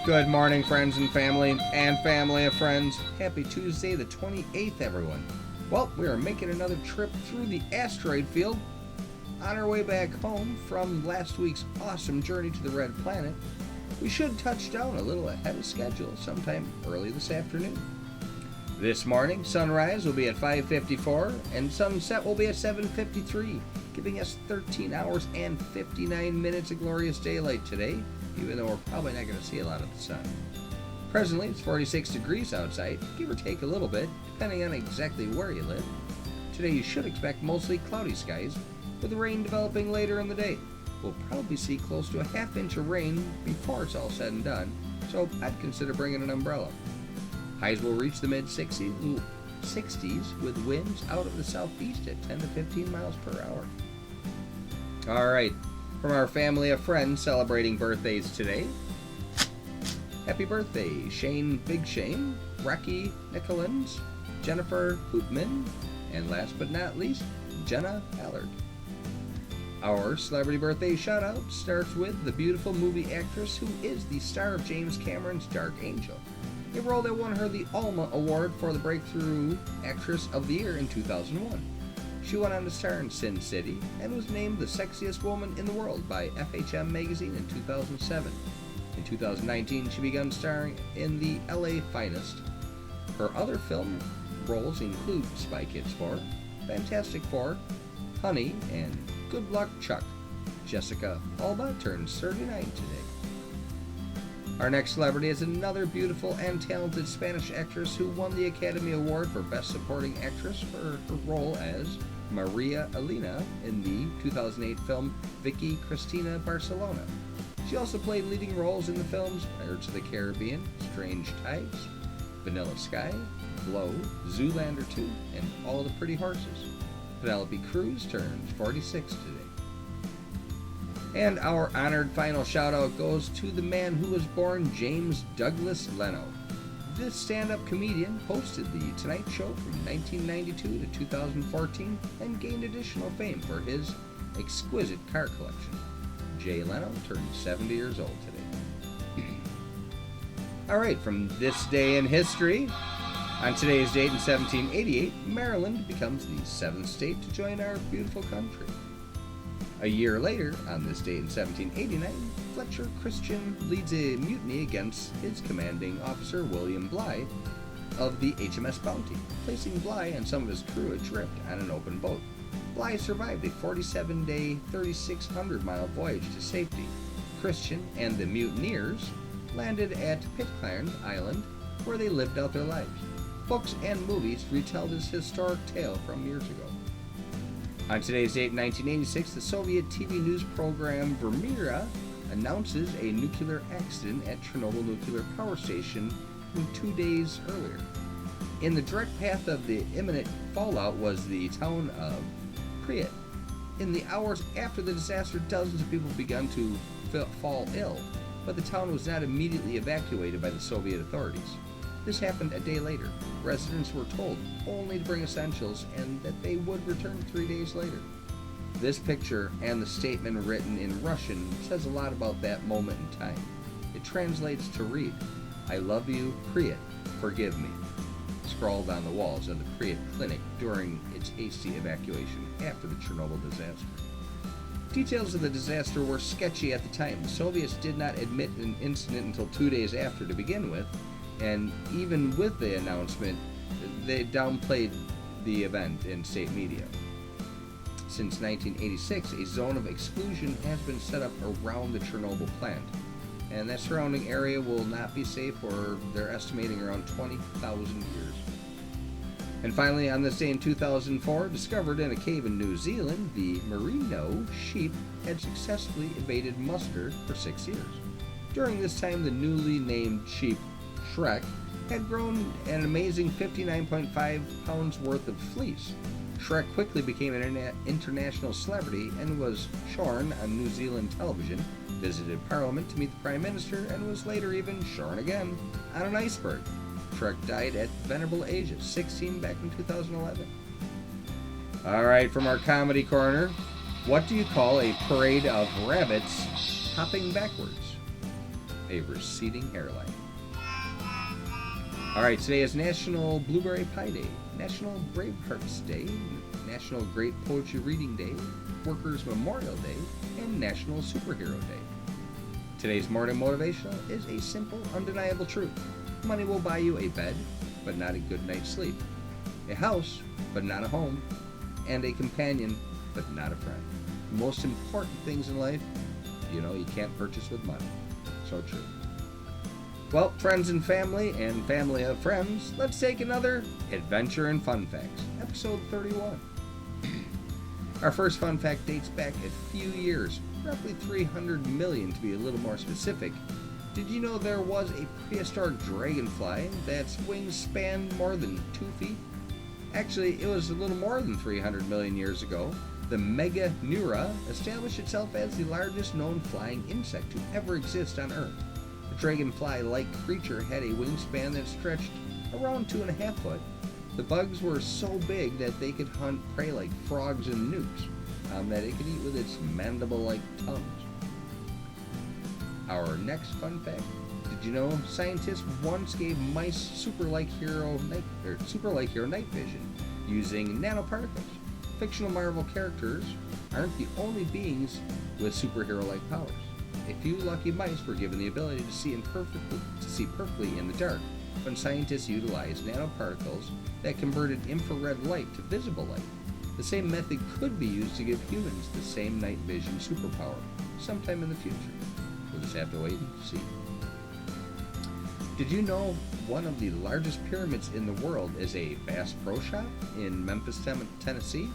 Good morning, friends and family of friends. Happy Tuesday the 28th, everyone. Well, we are making another trip through the asteroid field. On our way back home from last week's awesome journey to the Red Planet, we should touch down a little ahead of schedule sometime early this afternoon. This morning, sunrise will be at 5:54 and sunset will be at 7:53, giving us 13 hours and 59 minutes of glorious daylight today, even though we're probably not going to see a lot of the sun. Presently, it's 46 degrees outside, give or take a little bit, depending on exactly where you live. Today you should expect mostly cloudy skies, with the rain developing later in the day. We'll probably see close to a half inch of rain before it's all said and done, so I'd consider bringing an umbrella. Highs will reach the mid-60s with winds out of the southeast at 10 to 15 miles per hour. Alright, from our family of friends celebrating birthdays today, happy birthday Shane Big Shane, Rocky Nicolins, Jennifer Hootman, and last but not least, Jenna Allard. Our celebrity birthday shout-out starts with the beautiful movie actress who is the star of James Cameron's Dark Angel, a role that won her the Alma Award for the Breakthrough Actress of the Year in 2001. She went on to star in Sin City and was named the sexiest woman in the world by FHM magazine in 2007. In 2019, she began starring in the LA Finest. Her other film roles include Spy Kids 4, Fantastic Four, Honey, and Good Luck Chuck. Jessica Alba turns 39 today. Our next celebrity is another beautiful and talented Spanish actress who won the Academy Award for Best Supporting Actress for her role as Maria Elena in the 2008 film Vicky Cristina Barcelona. She also played leading roles in the films Pirates of the Caribbean, Strange Tides, Vanilla Sky, Glow, Zoolander 2, and All the Pretty Horses. Penelope Cruz turns 46 today. And our honored final shout-out goes to the man who was born James Douglas Leno. This stand-up comedian hosted The Tonight Show from 1992 to 2014 and gained additional fame for his exquisite car collection. Jay Leno turned 70 years old today. Alright, from this day in history, on today's date in 1788, Maryland becomes the 7th state to join our beautiful country. A year later, on this date in 1789, Fletcher Christian leads a mutiny against his commanding officer William Bligh of the HMS Bounty, placing Bligh and some of his crew adrift on an open boat. Bligh survived a 47-day, 3,600-mile voyage to safety. Christian and the mutineers landed at Pitcairn Island, where they lived out their lives. Books and movies retell this historic tale from years ago. On today's date in 1986, the Soviet TV news program Vremya announces a nuclear accident at Chernobyl nuclear power station from 2 days earlier. In the direct path of the imminent fallout was the town of Pripyat. In the hours after the disaster, dozens of people began to fall ill, but the town was not immediately evacuated by the Soviet authorities. This happened a day later. Residents were told only to bring essentials and that they would return 3 days later. This picture and the statement written in Russian says a lot about that moment in time. It translates to read, "I love you, Pripyat, forgive me," scrawled on the walls of the Pripyat clinic during its hasty evacuation after the Chernobyl disaster. Details of the disaster were sketchy at the time. The Soviets did not admit an incident until 2 days after to begin with, and even with the announcement, they downplayed the event in state media. Since 1986, a zone of exclusion has been set up around the Chernobyl plant, and that surrounding area will not be safe for, they're estimating, around 20,000 years. And finally, on this day in 2004, discovered in a cave in New Zealand, the merino sheep had successfully evaded muster for 6 years. During this time, the newly named sheep Shrek had grown an amazing 59.5 pounds worth of fleece. Shrek quickly became an international celebrity and was shorn on New Zealand television, visited Parliament to meet the Prime Minister, and was later even shorn again on an iceberg. Shrek died at the venerable age of 16 back in 2011. Alright, from our comedy corner, what do you call a parade of rabbits hopping backwards? a receding hairline. Alright, today is National Blueberry Pie Day, National Bravehearts Day, National Great Poetry Reading Day, Workers' Memorial Day, and National Superhero Day. Today's morning motivational is a simple, undeniable truth. Money will buy you a bed, but not a good night's sleep. A house, but not a home. And a companion, but not a friend. The most important things in life, you can't purchase with money. So true. Well, friends and family of friends, let's take another Adventure in Fun Facts, episode 31. Our first fun fact dates back a few years, roughly 300 million to be a little more specific. Did you know there was a prehistoric dragonfly that's wings spanned more than 2 feet? Actually, it was a little more than 300 million years ago. The Meganeura established itself as the largest known flying insect to ever exist on Earth. The dragonfly-like creature had a wingspan that stretched around 2.5 foot. The bugs were so big that they could hunt prey like frogs and newts that it could eat with its mandible-like tongues. Our next fun fact: did you know scientists once gave mice super-like hero night vision using nanoparticles? Fictional Marvel characters aren't the only beings with superhero-like powers. A few lucky mice were given the ability to see perfectly in the dark when scientists utilized nanoparticles that converted infrared light to visible light. The same method could be used to give humans the same night vision superpower sometime in the future. We'll just have to wait and see. Did you know one of the largest pyramids in the world is a Bass Pro Shop in Memphis, Tennessee?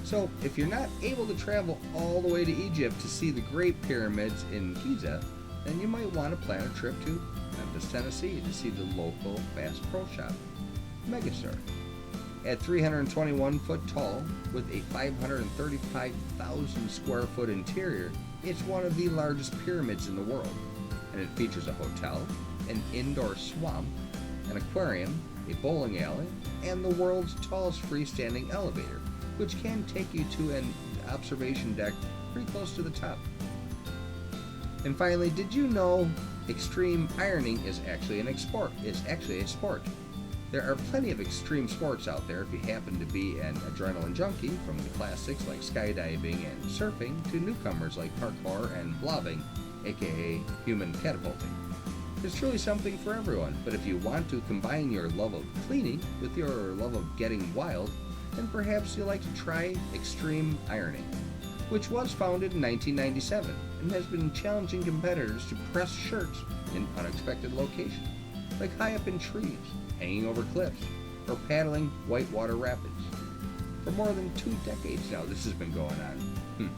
So, if you're not able to travel all the way to Egypt to see the Great Pyramids in Giza, then you might want to plan a trip to Memphis, Tennessee to see the local Bass Pro Shop megastore. At 321 foot tall, with a 535,000 square foot interior, it's one of the largest pyramids in the world, and it features a hotel, an indoor swamp, an aquarium, a bowling alley, and the world's tallest freestanding elevator, which can take you to an observation deck pretty close to the top. And finally, did you know extreme ironing is actually a sport? There are plenty of extreme sports out there if you happen to be an adrenaline junkie, from the classics like skydiving and surfing to newcomers like parkour and blobbing, aka human catapulting. There's truly something for everyone, but if you want to combine your love of cleaning with your love of getting wild, then perhaps you'll like to try extreme ironing, which was founded in 1997 and has been challenging competitors to press shirts in unexpected locations, like high up in trees, hanging over cliffs, or paddling whitewater rapids. For more than 2 decades now, this has been going on.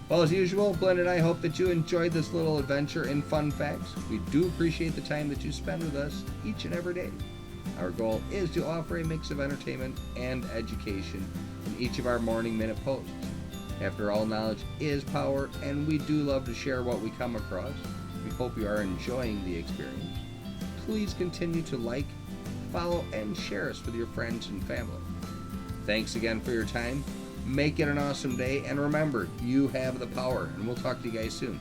Well, as usual, Glenn and I hope that you enjoyed this little adventure in fun facts. We do appreciate the time that you spend with us each and every day. Our goal is to offer a mix of entertainment and education in each of our Morning Minute posts. After all, knowledge is power, and we do love to share what we come across. We hope you are enjoying the experience. Please continue to like, follow, and share us with your friends and family. Thanks again for your time. Make it an awesome day, and remember, you have the power, and we'll talk to you guys soon.